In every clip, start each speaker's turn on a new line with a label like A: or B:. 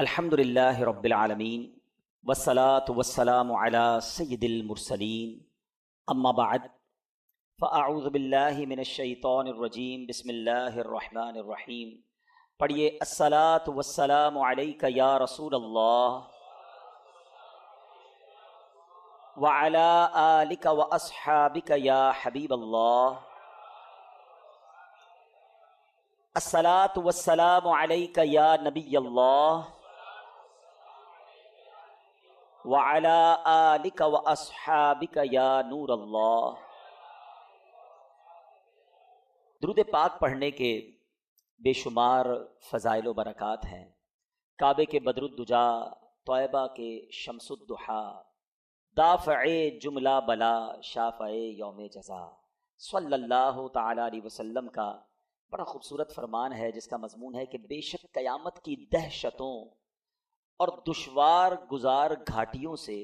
A: الحمدللہ رب العالمین والصلاة والسلام علی سید المرسلین اما بعد فاعوذ باللہ من الشیطان الرجیم بسم اللہ الرحمن الرحیم. پڑھیے الصلاة والسلام علیک یا رسول اللہ وعلی آلک واصحابک یا حبیب اللہ. الصلاة والسلام علیک یا نبی اللہ وعلی آلک واصحابک یا نور اللہ. درود پاک پڑھنے کے بے شمار فضائل و برکات ہیں. کعبے کے بدر الدجا، طیبہ کے شمس الضحیٰ، دافع جملہ بلا، شافع یوم جزا. صلی اللہ تعالی علیہ وسلم کا بڑا خوبصورت فرمان ہے جس کا مضمون ہے کہ بے شک قیامت کی دہشتوں اور دشوار گزار گھاٹیوں سے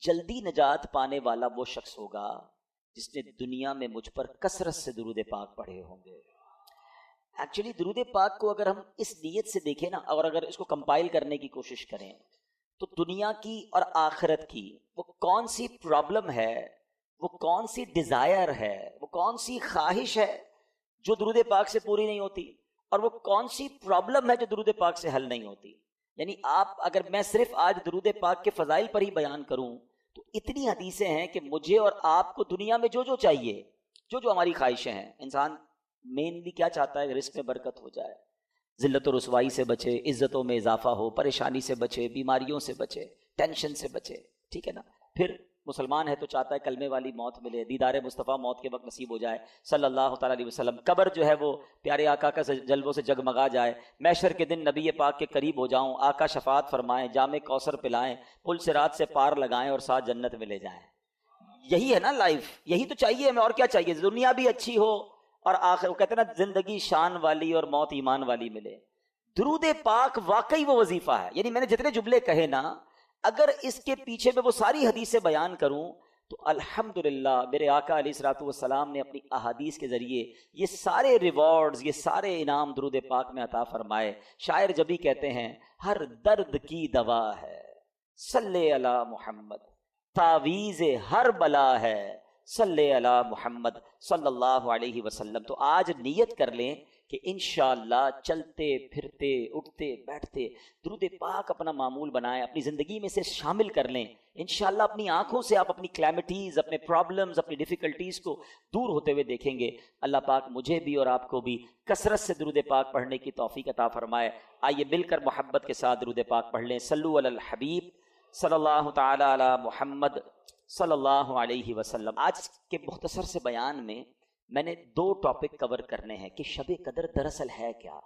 A: جلدی نجات پانے والا وہ شخص ہوگا جس نے دنیا میں مجھ پر کثرت سے درود پاک پڑھے ہوں گے. ایکچولی درود پاک کو اگر ہم اس نیت سے دیکھیں نا، اور اگر اس کو کمپائل کرنے کی کوشش کریں تو دنیا کی اور آخرت کی وہ کون سی پرابلم ہے، وہ کون سی ڈیزائر ہے، وہ کون سی خواہش ہے جو درود پاک سے پوری نہیں ہوتی، اور وہ کون سی پرابلم ہے جو درود پاک سے حل نہیں ہوتی. یعنی اگر میں صرف آج درود پاک کے فضائل پر ہی بیان کروں تو اتنی حدیثیں ہیں کہ مجھے اور آپ کو دنیا میں جو چاہیے، جو ہماری خواہشیں ہیں. انسان مینلی کیا چاہتا ہے؟ رزق میں برکت ہو جائے، ذلت و رسوائی سے بچے، عزتوں میں اضافہ ہو، پریشانی سے بچے، بیماریوں سے بچے، ٹینشن سے بچے، ٹھیک ہے نا. پھر مسلمان ہے تو چاہتا ہے کلمے والی موت ملے، دیدار مصطفیٰ موت کے وقت نصیب ہو جائے صلی اللہ تعالیٰ علیہ وسلم. قبر جو ہے وہ پیارے آقا کا جلووں سے جگمگا جائے. محشر کے دن نبی پاک کے قریب ہو جاؤں، آقا شفاعت فرمائیں، جام کوثر پلائیں، پل صراط سے پار لگائیں اور ساتھ جنت میں لے جائیں. یہی ہے نا لائف، یہی تو چاہیے ہمیں. اور کیا چاہیے؟ دنیا بھی اچھی ہو اور آخر، وہ کہتے ہیں نا زندگی شان والی اور موت ایمان والی ملے. درود پاک واقعی وہ وظیفہ ہے. یعنی میں نے جتنے جملے کہے نا، اگر اس کے پیچھے میں وہ ساری حدیثیں بیان کروں تو الحمدللہ میرے آقا علیہ الصلوۃ والسلام نے اپنی احادیث کے ذریعے یہ سارے ریوارڈز، یہ سارے انعام درود پاک میں عطا فرمائے. شاعر جبھی کہتے ہیں ہر درد کی دوا ہے صلی علی محمد، تعویذ ہر بلا ہے صلی علی محمد صلی اللہ علیہ وسلم. تو آج نیت کر لیں کہ انشاءاللہ چلتے پھرتے اٹھتے بیٹھتے درود پاک اپنا معمول بنائیں، اپنی زندگی میں سے شامل کر لیں. انشاءاللہ اپنی آنکھوں سے آپ اپنی کلیمٹیز، اپنے پرابلمز، اپنی ڈیفیکلٹیز کو دور ہوتے ہوئے دیکھیں گے. اللہ پاک مجھے بھی اور آپ کو بھی کثرت سے درود پاک پڑھنے کی توفیق عطا فرمائے. آئیے مل کر محبت کے ساتھ درود پاک پڑھ لیں. صلو علی الحبیب صلی اللہ تعالی علی محمد صلی اللہ علیہ وسلم. آج کے مختصر سے بیان میں میں نے 2 ٹاپک کور کرنے ہیں کہ شب قدر دراصل ہے کیا،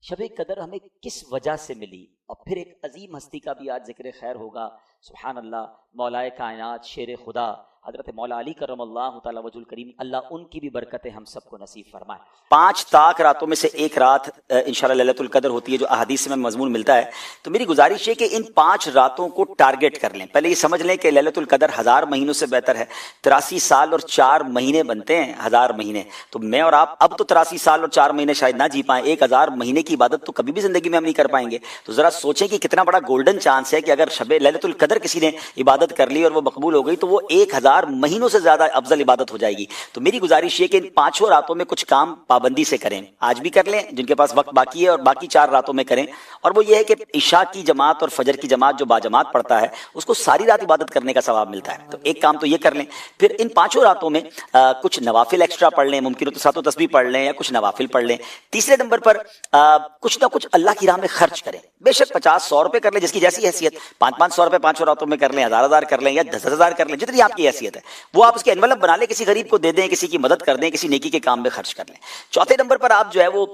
A: شب قدر ہمیں کس وجہ سے ملی، اور پھر ایک عظیم ہستی کا بھی آج ذکر خیر ہوگا. سبحان اللہ، مولا کائنات، شیر خدا حضرت مولا علی کرم اللہ تعالی وجہ الکریم، اللہ ان کی بھی برکتیں ہم سب کو نصیب فرمائے. 5 طاق راتوں میں سے ایک رات انشاءاللہ لیلۃ القدر ہوتی ہے جو احادیث میں مضمون ملتا ہے. تو میری گزارش ہے کہ ان 5 راتوں کو ٹارگٹ کر لیں. پہلے یہ سمجھ لیں کہ لیلۃ القدر 1000 مہینوں سے بہتر ہے. 83 سال اور 4 مہینے بنتے ہیں 1000 مہینے. تو میں اور آپ اب تو 83 سال اور 4 مہینے شاید نہ جی پائیں، 1000 مہینے کی عبادت تو کبھی بھی زندگی میں ہم نہیں کر پائیں گے. تو ذرا سوچیں کہ کتنا بڑا گولڈن چانس ہے کہ اگر شب لیلۃ القدر کسی نے عبادت کر لی اور وہ مقبول ہو گئی تو وہ 1000 مہینوں سے زیادہ افضل عبادت ہو جائے گی. تو میری گزارش یہ کہ ان 5 راتوں میں کچھ کام پابندی سے کریں. آج بھی کر لیں جن کے پاس وقت باقی ہے، اور باقی 4 راتوں میں کریں. اور وہ یہ ہے کہ عشاء کی جماعت اور فجر کی جماعت جو باجماعت پڑھتا ہے اس کو ساری رات عبادت کرنے کا ثواب ملتا ہے. تو ایک کام تو یہ کر لیں. پھر ان 5 راتوں میں کچھ نوافل ایکسٹرا پڑھ لیں، ممکن ہو تو 7 تسبیح پڑھ لیں یا کچھ نوافل پڑھ لیں. تیسرے نمبر پر کچھ نہ کچھ اللہ کی راہ میں خرچ کریں. بے شک 50-100 روپے کر لیں، جس کی جیسی حیثیت. 500 روپے 5 راتوں میں کر لیں، 1000 کر لیں یا 10,000 کر لیں، جتنی آپ کی حیثیت ہے. وہ آپ اس کے انویلپ بنا لیں، کسی غریب کو دے دیں، کسی کی مدد کر دیں، کسی نیکی کے کام میں خرچ کر لیں. چوتھے نمبر پر آپ جو ہے وہ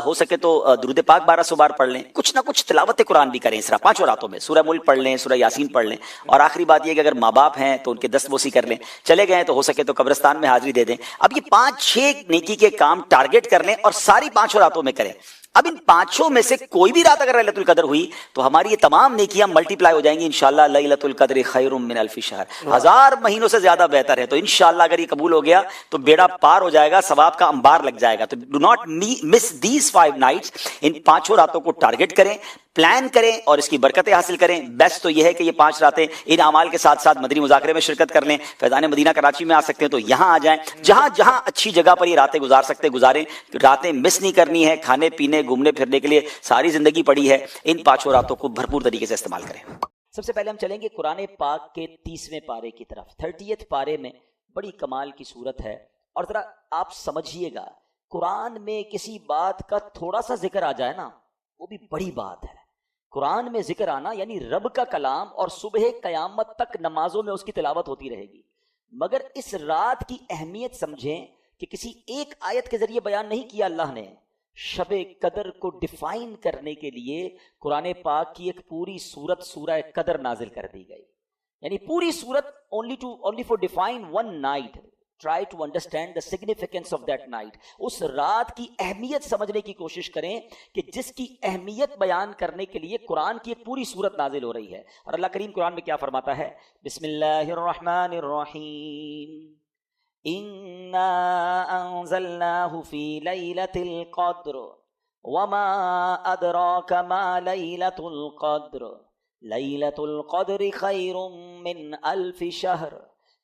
A: ہو سکے تو درود پاک 1200 بار پڑھ لیں. کچھ نہ کچھ تلاوت قرآن بھی کریں اس طرح 5 راتوں میں. سورہ ملک پڑھ لیں، سورہ یاسین پڑھ لیں. اور آخری بات یہ کہ اگر ماں باپ ہیں تو ان کے دستبوسی کر لیں. چلے گئے تو ہو سکے تو قبرستان میں حاضری دے دیں. اب یہ 5-6 نیکی کے کام ٹارگٹ کر لیں اور ساری 5 راتوں میں کریں. اب ان 5 میں سے کوئی بھی رات اگر لیلۃ القدر ہوئی تو ہماری یہ تمام نیکیاں ملٹی پلائی ہو جائیں گی انشاءاللہ. لیلۃ القدر خیر من الف شہر، 1000 مہینوں سے زیادہ بہتر ہے. تو انشاءاللہ اگر یہ قبول ہو گیا تو بیڑا پار ہو جائے گا، ثواب کا انبار لگ جائے گا. تو do not miss these 5 nights. ان 5 راتوں کو ٹارگٹ کریں.
B: پلان کریں اور اس کی برکتیں حاصل کریں. بیسٹ تو یہ ہے کہ یہ 5 راتیں ان اعمال کے ساتھ ساتھ مدنی مذاکرے میں شرکت کر لیں. فیضان مدینہ کراچی میں آ سکتے ہیں تو یہاں آ جائیں. جہاں جہاں اچھی جگہ پر یہ راتیں گزار سکتے گزاریں. راتیں مس نہیں کرنی ہے. کھانے پینے گھومنے پھرنے کے لیے ساری زندگی پڑی ہے. ان 5 راتوں کو بھرپور طریقے سے استعمال کریں.
A: سب سے پہلے ہم چلیں گے قرآن پاک کے 30ویں پارے کی طرف. 30th پارے میں بڑی کمال کی صورت ہے. اور ذرا آپ سمجھیے گا، قرآن میں کسی بات کا تھوڑا سا ذکر آ جائے نا وہ بھی بڑی بات ہے. قرآن میں ذکر آنا یعنی رب کا کلام، اور صبح قیامت تک نمازوں میں اس کی تلاوت ہوتی رہے گی. مگر اس رات کی اہمیت سمجھیں کہ کسی ایک آیت کے ذریعے بیان نہیں کیا اللہ نے. شب قدر کو ڈیفائن کرنے کے لیے قرآن پاک کی ایک پوری سورت سورہ قدر نازل کر دی گئی. یعنی پوری سورت only for define one night. Try to understand the significance of that night. اس رات کی اہمیت سمجھنے کی کوشش کریں کہ جس کی اہمیت بیان کرنے کے لیے قرآن کی ایک پوری سورت نازل ہو رہی ہے. اور اللہ کریم قرآن میں کیا فرماتا ہے؟ بسم اللہ الرحمن الرحیم انا انزلناہ فی لیلۃ القدر وما ادراک ما لیلۃ القدر لیلۃ القدر خیر من الف شہر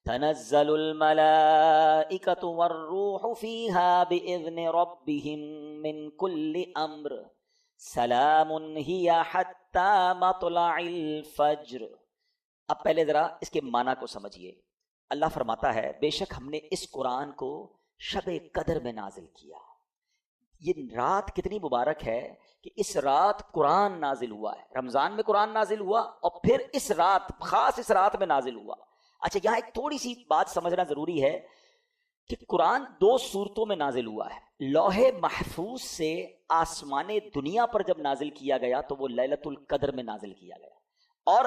A: تنزل الملائکۃ والروح فیہا بإذن ربہم من کل امر سلام ہی حتی مطلع الفجر. اب پہلے ذرا اس کے معنی کو سمجھیے. اللہ فرماتا ہے بے شک ہم نے اس قرآن کو شب قدر میں نازل کیا. یہ رات کتنی مبارک ہے کہ اس رات قرآن نازل ہوا ہے. رمضان میں قرآن نازل ہوا اور پھر اس رات، خاص اس رات میں نازل ہوا. اچھا یہاں ایک تھوڑی سی بات سمجھنا ضروری ہے کہ قرآن 2 صورتوں میں نازل ہوا ہے. لوح محفوظ سے آسمان دنیا پر جب نازل کیا گیا تو وہ لیلۃ القدر میں نازل کیا گیا، اور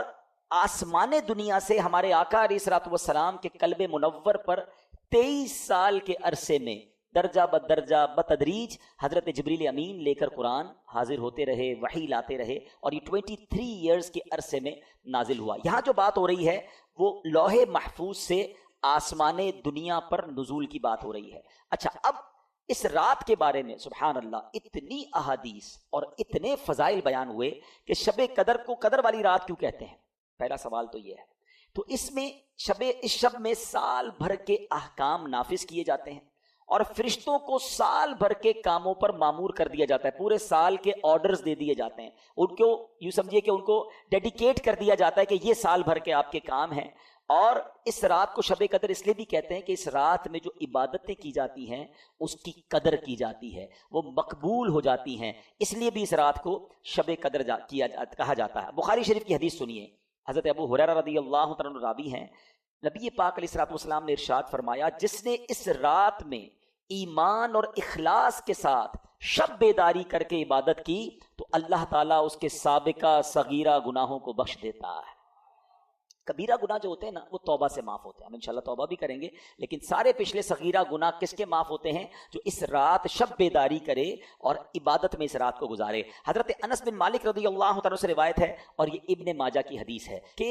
A: آسمان دنیا سے ہمارے آقا علیہ الصلوۃ والسلام کے قلب منور پر 23 سال کے عرصے میں درجہ بدرجہ بتدریج حضرت جبریل امین لے کر قرآن حاضر ہوتے رہے، وحی لاتے رہے، اور یہ 23 ایئرز کے عرصے میں نازل ہوا. یہاں جو بات ہو رہی ہے وہ لوح محفوظ سے آسمان دنیا پر نزول کی بات ہو رہی ہے. اچھا اب اس رات کے بارے میں سبحان اللہ اتنی احادیث اور اتنے فضائل بیان ہوئے کہ شب قدر کو قدر والی رات کیوں کہتے ہیں؟ پہلا سوال تو یہ ہے. تو اس شب میں سال بھر کے احکام نافذ کیے جاتے ہیں اور فرشتوں کو سال بھر کے کاموں پر مامور کر دیا جاتا ہے. پورے سال کے آرڈرز دے دیے جاتے ہیں. ان کو یوں سمجھیے کہ ان کو ڈیڈیکیٹ کر دیا جاتا ہے کہ یہ سال بھر کے آپ کے کام ہیں. اور اس رات کو شب قدر اس لیے بھی کہتے ہیں کہ اس رات میں جو عبادتیں کی جاتی ہیں اس کی قدر کی جاتی ہے، وہ مقبول ہو جاتی ہیں. اس لیے بھی اس رات کو شب قدر کہا جاتا ہے. بخاری شریف کی حدیث سنیے. حضرت ابو ہریرہ رضی اللہ تعالیٰ راوی ہیں. نبی پاک علیہ الصلوۃ والسلام نے ارشاد فرمایا جس نے اس رات میں ایمان اور اخلاص کے ساتھ شب بیداری کر کے عبادت کی تو اللہ تعالیٰ اس کے سابقہ صغیرہ گناہوں کو بخش دیتا ہے. کبیرہ گناہ جو ہوتے ہیں نا وہ توبہ سے معاف ہوتے ہیں. ہم انشاءاللہ توبہ بھی کریں گے، لیکن سارے پچھلے صغیرہ گناہ کس کے معاف ہوتے ہیں؟ جو اس رات شب بیداری کرے اور عبادت میں اس رات کو گزارے. حضرت انس بن مالک رضی اللہ تعالیٰ سے روایت ہے اور یہ ابن ماجہ کی حدیث ہے کہ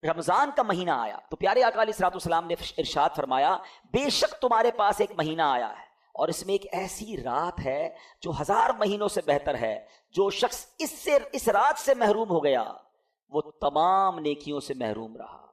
A: رمضان کا مہینہ آیا تو پیارے آقا علیہ الصلوۃ والسلام نے ارشاد فرمایا بے شک تمہارے پاس ایک مہینہ آیا ہے اور اس میں ایک ایسی رات ہے جو 1000 مہینوں سے بہتر ہے. جو شخص اس رات سے محروم ہو گیا وہ تمام نیکیوں سے محروم رہا.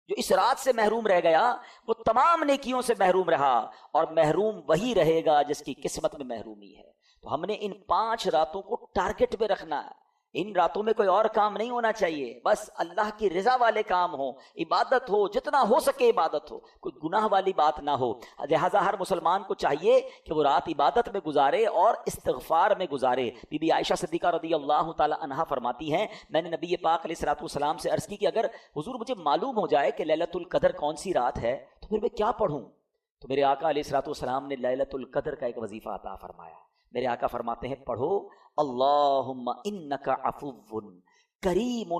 A: جو اس رات سے محروم رہ گیا وہ تمام نیکیوں سے محروم رہا، اور محروم وہی رہے گا جس کی قسمت میں محرومی ہے. تو ہم نے ان 5 راتوں کو ٹارگٹ پہ رکھنا ہے. ان راتوں میں کوئی اور کام نہیں ہونا چاہیے، بس اللہ کی رضا والے کام ہوں، عبادت ہو، جتنا ہو سکے عبادت ہو، کوئی گناہ والی بات نہ ہو. لہٰذا ہر مسلمان کو چاہیے کہ وہ رات عبادت میں گزارے اور استغفار میں گزارے. بی بی عائشہ صدیقہ رضی اللہ تعالی عنہا فرماتی ہیں میں نے نبی پاک علیہ الصلوۃ والسلام سے عرض کی کہ اگر حضور مجھے معلوم ہو جائے کہ لیلۃ القدر کون سی رات ہے تو پھر میں کیا پڑھوں؟ تو میرے آقا علیہ الصلوۃ والسلام نے لیلۃ القدر کا ایک وظیفہ عطا فرمایا. میرے آقا فرماتے ہیں پڑھو اللہم انک عفو کریم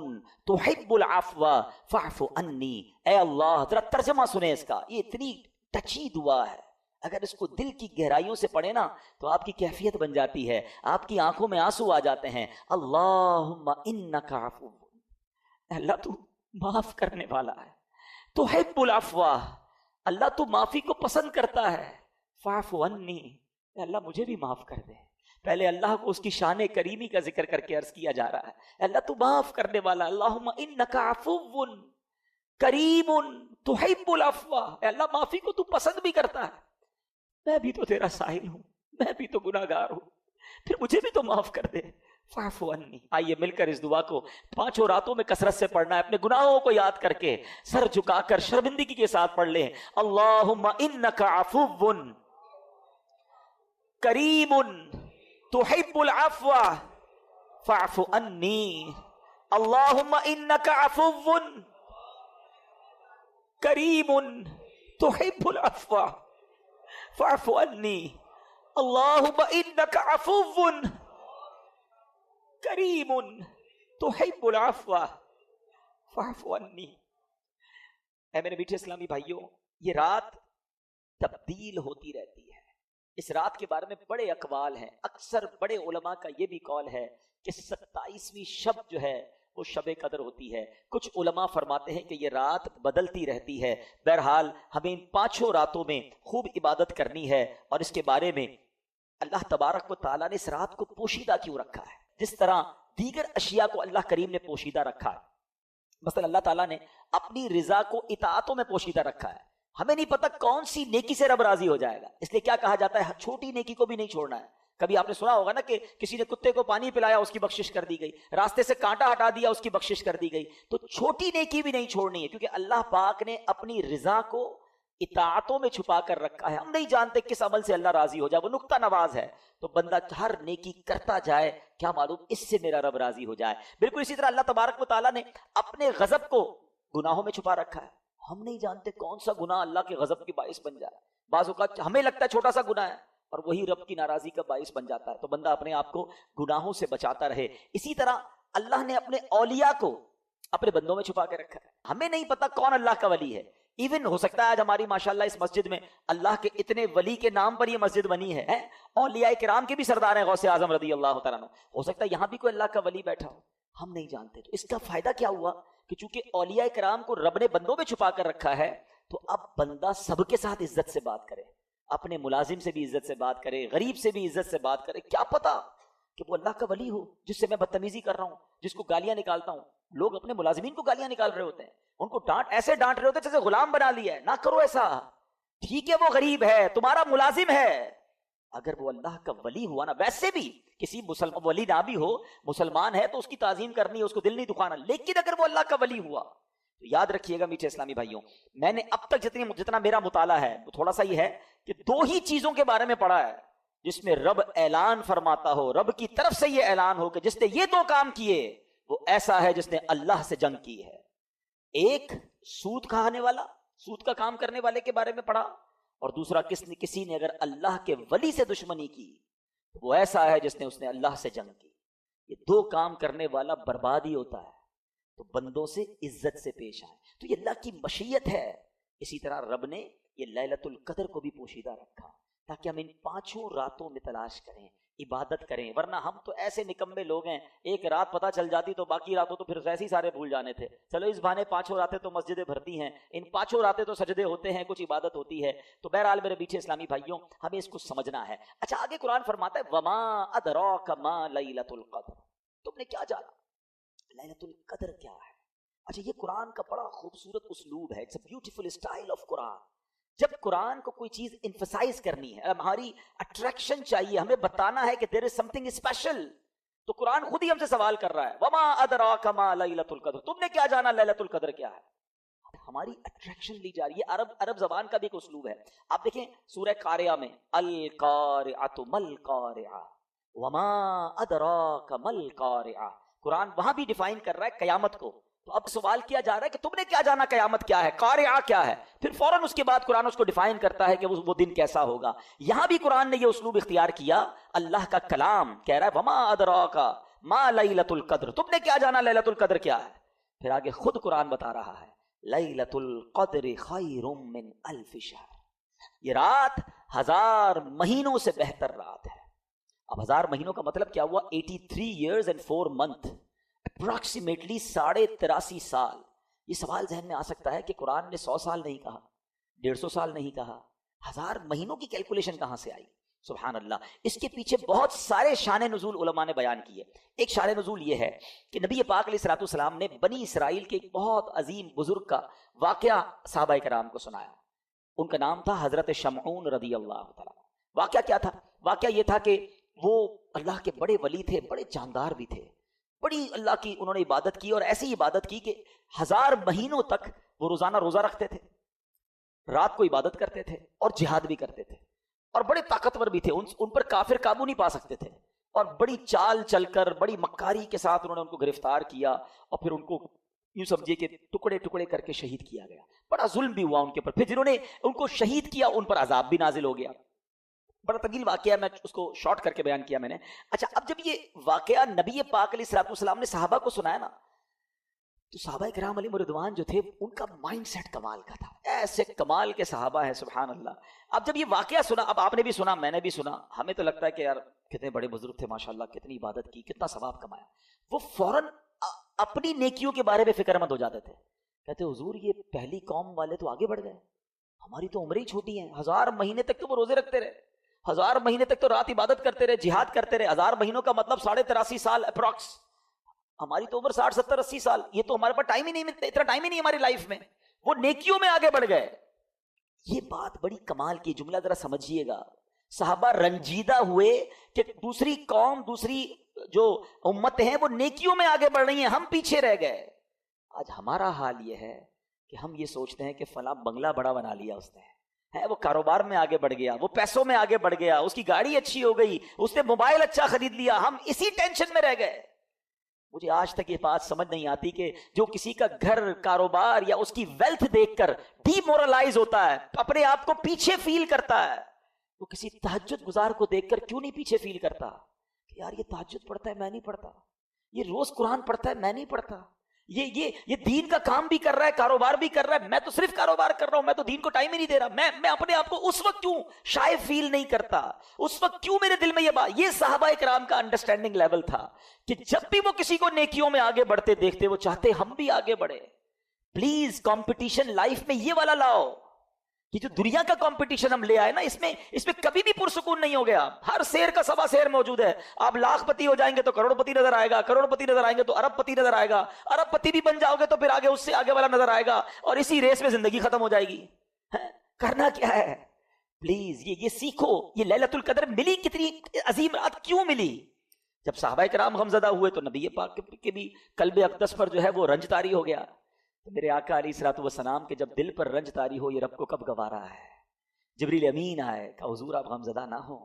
A: تحب العفو فاعف عنی. اے اللہ، ذرا ترجمہ سنیں اس کا، یہ اتنی ٹچی دعا ہے. اگر اس کو دل کی گہرائیوں سے پڑھیں نا تو آپ کی کیفیت بن جاتی ہے، آپ کی آنکھوں میں آنسو آ جاتے ہیں. اللہم انک عفو، اللہ تو معاف کرنے والا ہے. تحب العفو، اللہ تو معافی کو پسند کرتا ہے. فاعف عنی، اللہ مجھے بھی معاف کر دے. پہلے اللہ کو اس کی شان کریمی کا ذکر کر کے عرض کیا جا رہا ہے، اللہ تو معاف کرنے والا، اللہم انک عفو کریم تحب العفو، اے اللہ معافی کو تو پسند بھی کرتا ہے، میں بھی تو تیرا سائل ہوں، میں بھی تو گناہگار ہوں، پھر مجھے بھی تو معاف کر دے، فاعف عنی۔ آئیے مل کر اس دعا کو 5 راتوں میں کثرت سے پڑھنا ہے، اپنے گناہوں کو یاد کر کے سر جھکا کر شرمندگی کے ساتھ پڑھ لیں، اللہم انک عفو کریم تحب العفو فاعف عنی، اللہم انک عفو کریم تحب العفو فاعف عنی، اللہم انک عفو کریم تحب العفو فاعف عنی۔ اے میرے میٹھے اسلامی بھائیوں، یہ رات تبدیل ہوتی رہتی ہے، اس رات کے بارے میں بڑے اقوال ہیں، اکثر بڑے علماء کا یہ بھی قول ہے کہ 27ویں شب جو ہے وہ شب قدر ہوتی ہے، کچھ علماء فرماتے ہیں کہ یہ رات بدلتی رہتی ہے۔ بہرحال ہمیں ان 5 راتوں میں خوب عبادت کرنی ہے، اور اس کے بارے میں اللہ تبارک و تعالیٰ نے اس رات کو پوشیدہ کیوں رکھا ہے، جس طرح دیگر اشیاء کو اللہ کریم نے پوشیدہ رکھا ہے۔ مثلا اللہ تعالیٰ نے اپنی رضا کو اطاعتوں میں پوشیدہ رکھا ہے، ہمیں نہیں پتہ کون سی نیکی سے رب راضی ہو جائے گا، اس لیے کیا کہا جاتا ہے، چھوٹی نیکی کو بھی نہیں چھوڑنا ہے۔ کبھی آپ نے سنا ہوگا نا کہ کسی نے کتے کو پانی پلایا، اس کی بخشش کر دی گئی، راستے سے کانٹا ہٹا دیا، اس کی بخشش کر دی گئی، تو چھوٹی نیکی بھی نہیں چھوڑنی ہے، کیونکہ اللہ پاک نے اپنی رضا کو اطاعتوں میں چھپا کر رکھا ہے، ہم نہیں جانتے کس عمل سے اللہ راضی ہو جائے، وہ نقطہ نواز ہے، تو بندہ ہر نیکی کرتا جائے، کیا معلوم اس سے میرا رب راضی ہو جائے۔ بالکل اسی طرح اللہ تبارک و تعالیٰ نے اپنے غضب کو گناہوں میں چھپا رکھا ہے، ہم نہیں جانتے کون سا گناہ اللہ کے غضب کے باعث بن جائے، بعض اوقات ہمیں لگتا ہے چھوٹا سا گناہ ہے اور وہی رب کی ناراضی کا باعث بن جاتا ہے، تو بندہ اپنے آپ کو گناہوں سے بچاتا رہے۔ اسی طرح اللہ نے اپنے اولیاء کو اپنے بندوں میں چھپا کے رکھا ہے، ہمیں نہیں پتا کون اللہ کا ولی ہے، ایون ہو سکتا ہے آج ہماری ماشاءاللہ اس مسجد میں اللہ کے اتنے ولی کے نام پر یہ مسجد بنی ہے، اولیاء کرام کے بھی سردار ہیں، غوث اعظم رضی اللہ تعالیٰ عنہ، ہو سکتا ہے یہاں بھی کوئی اللہ کا ولی بیٹھا ہو، ہم نہیں جانتے۔ تو اس کا فائدہ کیا ہوا کہ چونکہ اولیاء کرام کو رب نے بندوں میں چھپا کر رکھا ہے، تو اب بندہ سب کے ساتھ عزت سے بات کرے، اپنے ملازم سے بھی عزت سے بات کرے، غریب سے بھی عزت سے بات کرے، کیا پتا کہ وہ اللہ کا ولی ہو جس سے میں بدتمیزی کر رہا ہوں، جس کو گالیاں نکالتا ہوں۔ لوگ اپنے ملازمین کو گالیاں نکال رہے ہوتے ہیں، ان کو ایسے ڈانٹ رہے ہوتے ہیں جیسے غلام بنا لیا ہے، نہ کرو ایسا، ٹھیک ہے وہ غریب ہے، تمہارا ملازم ہے، اگر وہ اللہ کا ولی ہوا نا، ویسے بھی کسی مسلمان ولی نہ بھی ہو، مسلمان ہے تو اس کی تعظیم کرنی ہے، اس کو دل نہیں دکھانا، لیکن اگر وہ اللہ کا ولی ہوا تو یاد رکھیے گا میٹھے اسلامی بھائیوں، میں نے اب تک جتنا میرا مطالعہ ہے وہ تھوڑا سا یہ ہے کہ 2 ہی چیزوں کے بارے میں پڑھا ہے جس میں رب اعلان فرماتا ہو، رب کی طرف سے یہ اعلان ہو کہ جس نے یہ 2 کام کیے وہ ایسا ہے جس نے اللہ سے جنگ کی ہے۔ ایک سود کھانے والا، سود کا کام کرنے والے کے بارے میں پڑھا، اور دوسرا کسی نے اگر اللہ کے ولی سے دشمنی کی وہ ایسا ہے جس نے اللہ سے جنگ کی۔ یہ 2 کام کرنے والا برباد ہی ہوتا ہے، تو بندوں سے عزت سے پیش آئے، تو یہ اللہ کی مشیت ہے۔ اسی طرح رب نے یہ لیلۃ القدر کو بھی پوشیدہ رکھا تاکہ ہم ان 5 راتوں میں تلاش کریں، عبادت کریں، ورنہ ہم تو ایسے نکمے لوگ ہیں، ایک رات پتہ چل جاتی تو باقی راتوں تو پھر ویسے ہی سارے بھول جانے تھے، چلو اس بہانے 5 راتیں تو مسجدیں بھرتی ہیں، ان 5 راتیں تو سجدے ہوتے ہیں، کچھ عبادت ہوتی ہے۔ تو بہرحال میرے میٹھے اسلامی بھائیوں، ہمیں اس کو سمجھنا ہے۔ اچھا آگے قرآن فرماتا ہے وما ادراک ما لیلۃ القدر، تم نے کیا جانا لیلۃ القدر کیا ہے؟ اچھا یہ قرآن کا بڑا خوبصورت اسلوب ہے، it's a beautiful style of Quran. جب قرآن کو کوئی چیز emphasize کرنی ہے، ہماری اٹریکشن چاہیے، ہمیں بتانا ہے کہ there is something special، تو قرآن خود ہی ہم سے سوال کر رہا ہے وما ادراک ما لیلۃ القدر، تم نے کیا جانا لیلۃ القدر کیا ہے؟ ہماری اٹریکشن لی جا رہی ہے، عرب زبان کا بھی ایک اسلوب ہے۔ آپ دیکھیں سورہ قاریہ میں القارعۃ مل قارعہ وما ادراک مل قارعہ، قرآن وہاں بھی ڈیفائن کر رہا ہے قیامت کو، تو اب سوال کیا جا رہا ہے کہ تم نے کیا جانا قیامت کیا ہے، قارعہ کیا ہے، پھر فوراً اس کے بعد قرآن اس کو ڈیفائن کرتا ہے کہ وہ دن کیسا ہوگا۔ یہاں بھی قرآن نے یہ اسلوب اختیار کیا، اللہ کا کلام کہہ رہا ہے وما ادراک ما لیلۃ القدر، تم نے کیا جانا لیلۃ القدر کیا ہے، پھر آگے خود قرآن بتا رہا ہے لیلۃ القدر خیر من الف شہر، یہ رات 1000 مہینوں سے بہتر رات ہے۔ اب 1000 مہینوں کا مطلب کیا ہوا؟ 83 years and 4 months، اپروکسیمیٹلی 83.5 سال۔ یہ سوال ذہن میں آ سکتا ہے کہ قرآن نے 100 سال نہیں کہا، 150 سال نہیں کہا، 1000 مہینوں کی کیلکولیشن کہاں سے آئی؟ سبحان اللہ. اس کے پیچھے بہت سارے شان نزول علماء نے بیان کیے. ایک شان نزول یہ ہے کہ نبی پاک علیہ الصلوۃ والسلام نے بنی اسرائیل کے ایک بہت عظیم بزرگ کا واقعہ صحابہ کرام کو سنایا. ان کا نام تھا حضرت شمعون رضی اللہ تعالیٰ. واقعہ کیا تھا؟ واقعہ یہ تھا کہ وہ اللہ کے بڑے ولی تھے، بڑے جاندار بھی تھے، بڑی اللہ کی انہوں نے عبادت کی، اور ایسی عبادت کی کہ 1000 مہینوں تک وہ روزانہ روزہ رکھتے تھے، رات کو عبادت کرتے تھے اور جہاد بھی کرتے تھے، اور بڑے طاقتور بھی تھے. ان پر کافر قابو نہیں پا سکتے تھے، اور بڑی چال چل کر بڑی مکاری کے ساتھ انہوں نے ان کو گرفتار کیا، اور پھر ان کو یوں سمجھے کہ ٹکڑے ٹکڑے کر کے شہید کیا گیا. بڑا ظلم بھی ہوا ان کے اوپر. پھر جنہوں نے ان کو شہید کیا ان پر عذاب بھی نازل ہو گیا. بڑا طویل واقعہ ہے، میں اس کو شارٹ کر کے بیان کیا میں نے. اچھا، اب جب یہ واقعہ نبی پاک علیہ الصلوۃ والسلام نے صحابہ کو سنایا نا، تو صحابہ کرام علیہم رضوان جو تھے ان کا مائنڈ سیٹ کمال کا تھا. ایسے کمال کے صحابہ ہیں، سبحان اللہ. اب جب یہ واقعہ سنا، اب آپ نے بھی سنا، میں نے بھی سنا، ہمیں تو لگتا ہے کہ یار کتنے بڑے بزرگ تھے ماشاءاللہ، کتنی عبادت کی، کتنا ثواب کمایا. وہ فوراً اپنی نیکیوں کے بارے میں فکر مند ہو جاتے تھے. کہتے حضور یہ پہلی قوم والے تو آگے بڑھ گئے، ہماری تو عمریں ہی چھوٹی ہیں. 1000 مہینے تک تو وہ روزے رکھتے رہے، 1000 مہینے تک تو رات عبادت کرتے رہے، جہاد کرتے رہے. 1000 مہینوں کا مطلب 83.5 سال اپروکس. ہماری تو عمر 60 70 80 سال. یہ تو ہمارے پاس ٹائم ہی نہیں ملتا، اتنا ٹائم ہی نہیں ہماری لائف میں. وہ نیکیوں میں آگے بڑھ گئے. یہ بات بڑی کمال کی. جملہ ذرا سمجھیے گا. صحابہ رنجیدہ ہوئے کہ دوسری قوم، دوسری جو امت ہیں وہ نیکیوں میں آگے بڑھ رہی ہیں، ہم پیچھے رہ گئے. آج ہمارا حال یہ ہے کہ ہم یہ سوچتے ہیں کہ فلاں بنگلہ بڑا بنا لیا اس نے، ہے وہ کاروبار میں آگے بڑھ گیا، وہ پیسوں میں آگے بڑھ گیا، اس کی گاڑی اچھی ہو گئی، اس نے موبائل اچھا خرید لیا، ہم اسی ٹینشن میں رہ گئے. مجھے آج تک یہ بات سمجھ نہیں آتی کہ جو کسی کا گھر، کاروبار یا اس کی ویلتھ دیکھ کر ڈی مورلائز ہوتا ہے، اپنے آپ کو پیچھے فیل کرتا ہے، وہ کسی تہجد گزار کو دیکھ کر کیوں نہیں پیچھے فیل کرتا کہ یار یہ تہجد پڑھتا ہے میں نہیں پڑھتا، یہ روز قرآن پڑھتا ہے میں نہیں پڑھتا، یہ دین کا کام بھی کر رہا ہے، کاروبار بھی کر رہا ہے، میں تو صرف کاروبار کر رہا ہوں، میں تو دین کو ٹائم ہی نہیں دے رہا. میں اپنے آپ کو اس وقت کیوں شائع فیل نہیں کرتا، اس وقت کیوں میرے دل میں یہ بات. یہ صحابہ کرام کا انڈرسٹینڈنگ لیول تھا کہ جب بھی وہ کسی کو نیکیوں میں آگے بڑھتے دیکھتے وہ چاہتے ہم بھی آگے بڑھے. پلیز کمپٹیشن لائف میں یہ والا لاؤ. یہ جو دنیا کا کمپٹیشن ہم لے آئے نا، اس میں کبھی بھی پرسکون نہیں ہو گیا. ہر شیر کا سوا شیر موجود ہے. آپ لاکھ پتی ہو جائیں گے تو کروڑ پتی نظر آئے گا، کروڑ پتی نظر آئیں گے تو ارب پتی نظر آئے گا، ارب پتی بھی بن جاؤ گے تو پھر آگے اس سے آگے والا نظر آئے گا، اور اسی ریس میں زندگی ختم ہو جائے گی. کرنا کیا ہے؟ پلیز یہ سیکھو. یہ لیلۃ القدر ملی، کتنی عظیم رات کیوں ملی؟ جب صحابہ کرام غمزدہ ہوئے تو نبی پاک کے بھی قلب اقدس پر جو ہے وہ رنج طاری ہو گیا. میرے آقا علیہ الصلوۃ والسلام کے جب دل پر رنج طاری ہو، یہ رب کو کب گوارا ہے. جبریل امین آئے، کہا حضور آپ غمزدہ نہ ہو،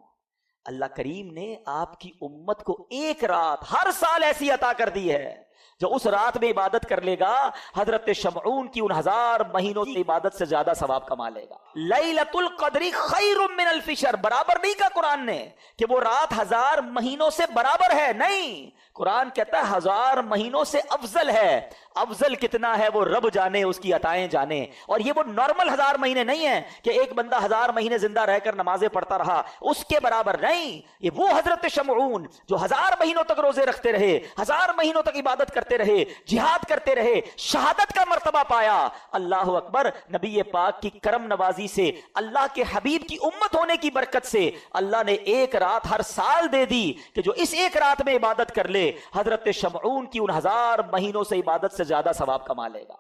A: اللہ کریم نے آپ کی امت کو ایک رات ہر سال ایسی عطا کر دی ہے جو اس رات میں عبادت کر لے گا حضرت شمعون کی ان 1000 مہینوں کی عبادت سے زیادہ ثواب کما لے گا. لیلۃ القدر خیر من الف شہر. برابر نہیں کہا قرآن نے کہ وہ رات 1000 مہینوں سے برابر ہے، نہیں، قرآن کہتا ہے 1000 مہینوں سے افضل ہے. افضل کتنا ہے وہ رب جانے، اس کی عطائیں جانے. اور یہ وہ نارمل 1000 مہینے نہیں ہیں کہ ایک بندہ 1000 مہینے زندہ رہ کر نمازیں پڑھتا رہا، اس کے برابر نہیں. یہ وہ حضرت شمعون جو 1000 مہینوں تک روزے رکھتے رہے، 1000 مہینوں تک عبادت کرتے رہے، جہاد کرتے رہے، شہادت کا مرتبہ پایا. اللہ اکبر. نبی پاک کی کرم نوازی سے، اللہ کے حبیب کی امت ہونے کی برکت سے اللہ نے ایک رات ہر سال دے دی کہ جو اس ایک رات میں عبادت کر لے حضرت شمعون کی ان 1000 مہینوں سے عبادت سے زیادہ ثواب کما لے گا.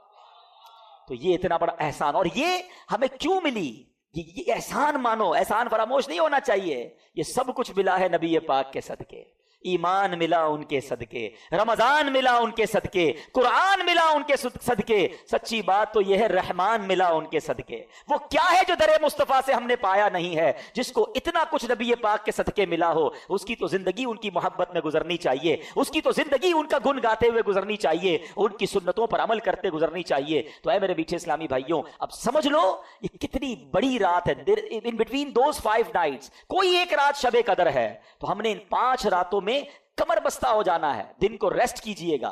A: تو یہ اتنا بڑا احسان، اور یہ ہمیں کیوں ملی؟ یہ احسان مانو، احسان فراموش نہیں ہونا چاہیے. یہ سب کچھ ملا ہے نبی پاک کے صدقے. ایمان ملا ان کے صدقے، رمضان ملا ان کے صدقے، قرآن ملا ان کے صدقے. سچی بات تو یہ ہے رحمان ملا ان کے صدقے. وہ کیا ہے جو در مصطفیٰ سے ہم نے پایا نہیں ہے؟ جس کو اتنا کچھ نبی پاک کے صدقے ملا ہو، اس کی تو زندگی ان کی محبت میں گزرنی چاہیے، اس کی تو زندگی ان کا گن گاتے ہوئے گزرنی چاہیے، ان کی سنتوں پر عمل کرتے گزرنی چاہیے. تو اے میرے میٹھے اسلامی بھائیوں، اب سمجھ لو یہ کتنی بڑی رات ہے. ان بٹوین دوز 5 نائٹس کوئی ایک رات شب قدر ہے. تو ہم نے ان 5 راتوں میں کمر بستہ ہو جانا ہے. دن کو ریسٹ کیجئے گا،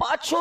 A: 5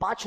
A: 5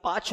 A: 5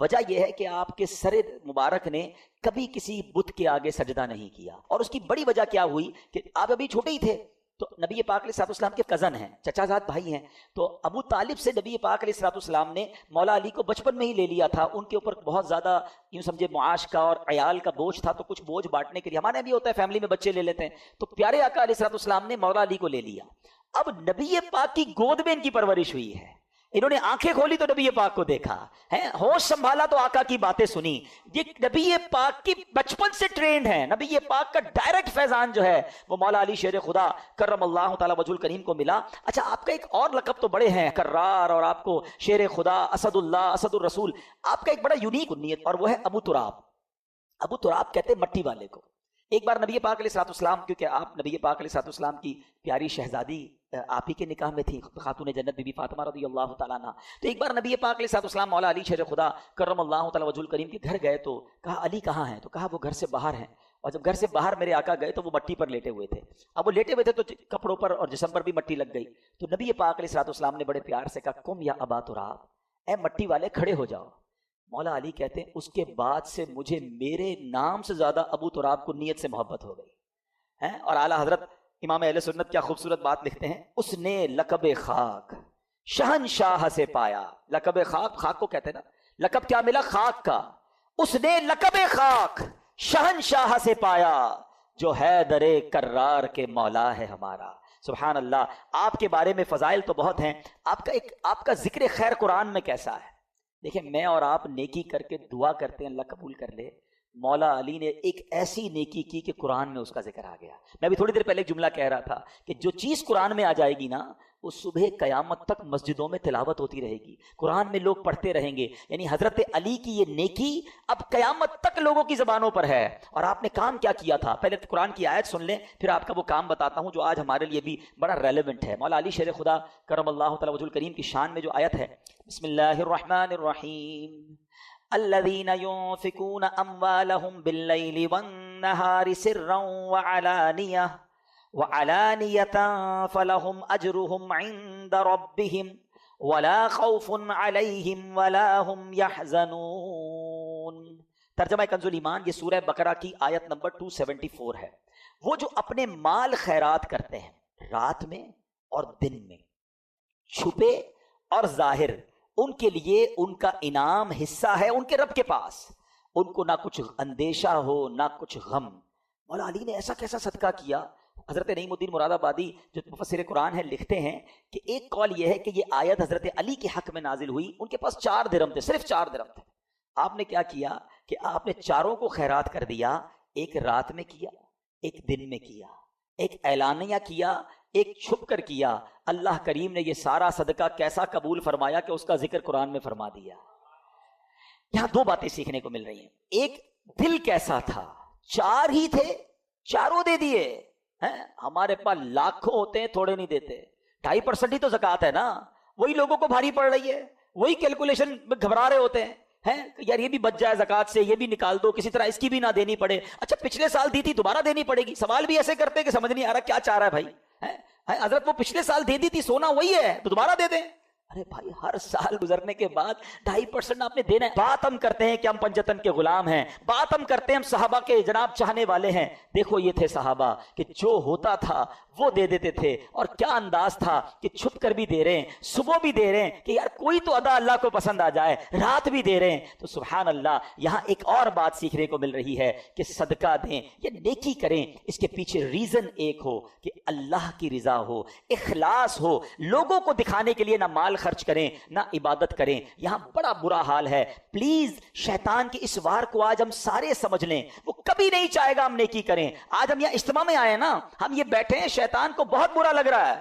A: وجہ یہ ہے کہ آپ کے سر مبارک نے کبھی کسی بت کے آگے سجدہ نہیں کیا، اور اس کی بڑی وجہ کیا ہوئی کہ آپ ابھی چھوٹے ہی تھے، تو نبی پاک علیہ الصلوۃ والسلام کے کزن ہیں، چچا زاد بھائی ہیں، تو ابو طالب سے نبی پاک علیہ الصلوۃ والسلام نے مولا علی کو بچپن میں ہی لے لیا تھا، ان کے اوپر بہت زیادہ یوں سمجھے معاش کا اور عیال کا بوجھ تھا، تو کچھ بوجھ بانٹنے کے لیے، ہمارے بھی ہوتا ہے فیملی میں بچے لے لیتے ہیں، تو پیارے آقا علیہ الصلوۃ والسلام نے مولا علی کو لے لیا۔ اب نبی پاک کی گود میں ان کی پرورش ہوئی ہے، انہوں نے آنکھیں کھولی تو نبی پاک کو دیکھا ہے، ہوش سنبھالا تو آقا کی باتیں سنی، یہ نبی پاک کی بچپن سے ٹرینڈ ہے، نبی پاک کا ڈائریکٹ فیضان جو ہے وہ مولا علی شیر خدا کرم اللہ تعالی وجہ الکریم کو ملا۔ اچھا آپ کا ایک اور لقب تو بڑے ہیں، کرار، اور آپ کو شیر خدا، اسد اللہ، اسد الرسول، آپ کا ایک بڑا یونیک کنیت، اور وہ ہے ابو تراب۔ ابو تراب کہتے ہیں مٹی والے کو۔ ایک بار نبی پاک علیہ الصلوۃ والسلام، کیونکہ آپ نبی پاک علیہ الصلوۃ والسلام کی پیاری شہزادی آپ ہی کے نکاح میں تھی، خاتون جنت بی بی فاطمہ رضی اللہ تعالیٰ عنہ، تو ایک بار نبی پاک علیہ الصلوۃ والسلام مولا علی شیر خدا کرم اللہ تعالی وجہ الکریم کے گھر گئے، تو کہا علی کہاں ہیں؟ تو کہا وہ گھر سے باہر ہیں، اور جب گھر سے باہر میرے آقا گئے تو وہ مٹی پر لیٹے ہوئے تھے، اب وہ لیٹے ہوئے تھے تو کپڑوں پر اور جسم پر بھی مٹی لگ گئی، تو نبی پاک علیہ الصلوۃ والسلام نے بڑے پیار سے کہا قم یا ابا تراب، اے مٹی والے کھڑے ہو جاؤ۔ مولا علی کہتے ہیں اس کے بعد سے مجھے میرے نام سے زیادہ ابو تراب کو نیت سے محبت ہو گئی ہے، اور اعلیٰ حضرت امام اہل سنت کیا خوبصورت بات لکھتے ہیں، اس نے لقب خاک شہنشاہ سے پایا۔ لقب خاک، خاک کو کہتے ہیں نا، لقب کیا ملا؟ خاک کا۔ اس نے لقب خاک شہنشاہ سے پایا، جو حیدر کرار کے مولا ہے ہمارا۔ سبحان اللہ۔ آپ کے بارے میں فضائل تو بہت ہیں، آپ کا ذکر خیر قرآن میں کیسا ہے؟ دیکھیں میں اور آپ نیکی کر کے دعا کرتے ہیں اللہ قبول کر لے، مولا علی نے ایک ایسی نیکی کی کہ قرآن میں اس کا ذکر آ گیا۔ میں ابھی تھوڑی دیر پہلے ایک جملہ کہہ رہا تھا کہ جو چیز قرآن میں آ جائے گی نا، وہ صبح قیامت تک مسجدوں میں تلاوت ہوتی رہے گی، قرآن میں لوگ پڑھتے رہیں گے، یعنی حضرت علی کی یہ نیکی اب قیامت تک لوگوں کی زبانوں پر ہے۔ اور آپ نے کام کیا کیا تھا؟ پہلے قرآن کی آیت سن لیں، پھر آپ کا وہ کام بتاتا ہوں جو آج ہمارے لیے بھی بڑا ریلیونٹ ہے۔ مولا علی شیر خدا کرم اللہ تعالی وجہ الکریم کی شان میں جو آیت ہے، بسم اللہ الرحمن الرحیم، الذين ينفقون اموالهم بالليل والنهار سرا وعلانية فلهم اجرهم عند ربهم ولا خوف عليهم ولا هم يحزنون۔ ترجمہ کنز الایمان، یہ سورہ بقرہ کی آیت نمبر 274 ہے۔ وہ جو اپنے مال خیرات کرتے ہیں رات میں اور دن میں، چھپے اور ظاہر، ان کے لیے ان کا انعام حصہ ہے ان کے رب کے پاس، ان کو نہ کچھ اندیشہ ہو نہ کچھ غم۔ مولا علی نے ایسا کیسا صدقہ کیا؟ حضرت نعیم الدین مراد آبادی جو مفسر قرآن ہے لکھتے ہیں کہ ایک قول یہ ہے کہ یہ آیت حضرت علی کے حق میں نازل ہوئی، ان کے پاس 4 درہم تھے، صرف 4 درہم تھے۔ آپ نے کیا کیا کہ آپ نے چاروں کو خیرات کر دیا، ایک رات میں کیا، ایک دن میں کیا، ایک اعلانیہ کیا، ایک چھپ کر کیا۔ اللہ کریم نے یہ سارا صدقہ کیسا قبول فرمایا کہ اس کا ذکر قرآن میں فرما دیا۔ یہاں 2 باتیں سیکھنے کو مل رہی ہیں۔ ایک، دل کیسا تھا، 4 ہی تھے، چاروں دے دیے ہیں۔ ہمارے پاس لاکھوں ہوتے ہیں، تھوڑے نہیں دیتے۔ 2.5% ہی تو زکوٰۃ ہے نا، وہی لوگوں کو بھاری پڑ رہی ہے، وہی کیلکولیشن میں گھبرا رہے ہوتے ہیں یار یہ بھی بچ جائے زکوٰۃ سے، یہ بھی نکال دو، کسی طرح اس کی بھی نہ دینی پڑے۔ اچھا پچھلے سال دی تھی دوبارہ دینی پڑے گی۔ سوال بھی ایسے کرتے ہیں کہ سمجھ نہیں آ رہا کیا چاہ رہا ہے بھائی۔ حضرت وہ پچھلے سال دے دی تھی، سونا وہی ہے تو دوبارہ دے دیں۔ ارے بھائی ہر سال گزرنے کے بعد 2.5% آپ نے دینا ہے۔ بات ہم کرتے ہیں کہ ہم پنجتن کے غلام ہیں، بات ہم کرتے ہیں ہم صحابہ کے جناب چاہنے والے ہیں۔ دیکھو یہ تھے صحابہ کہ جو ہوتا تھا وہ دے دیتے تھے، اور کیا انداز تھا کہ چھپ کر بھی دے رہے ہیں، صبح بھی دے رہے ہیں کہ یار کوئی تو ادا اللہ کو پسند آ جائے، رات بھی دے رہے ہیں۔ تو سبحان اللہ، یہاں ایک اور بات سیکھنے کو مل رہی ہے کہ صدقہ دیں یا نیکی کریں، اس کے پیچھے ریزن ایک ہو کہ اللہ کی رضا ہو، اخلاص ہو، لوگوں کو دکھانے کے لیے نہ مال خرچ کریں نہ عبادت کریں۔ یہاں بڑا برا حال ہے۔ پلیز شیطان کے اس وار کو آج ہم سارے سمجھ لیں، وہ کبھی نہیں چاہے گا ہم نیکی کریں۔ آج ہم یہاں اجتماع میں آئے نا، ہم یہ بیٹھے ہیں، شیطان کو بہت برا لگ رہا ہے،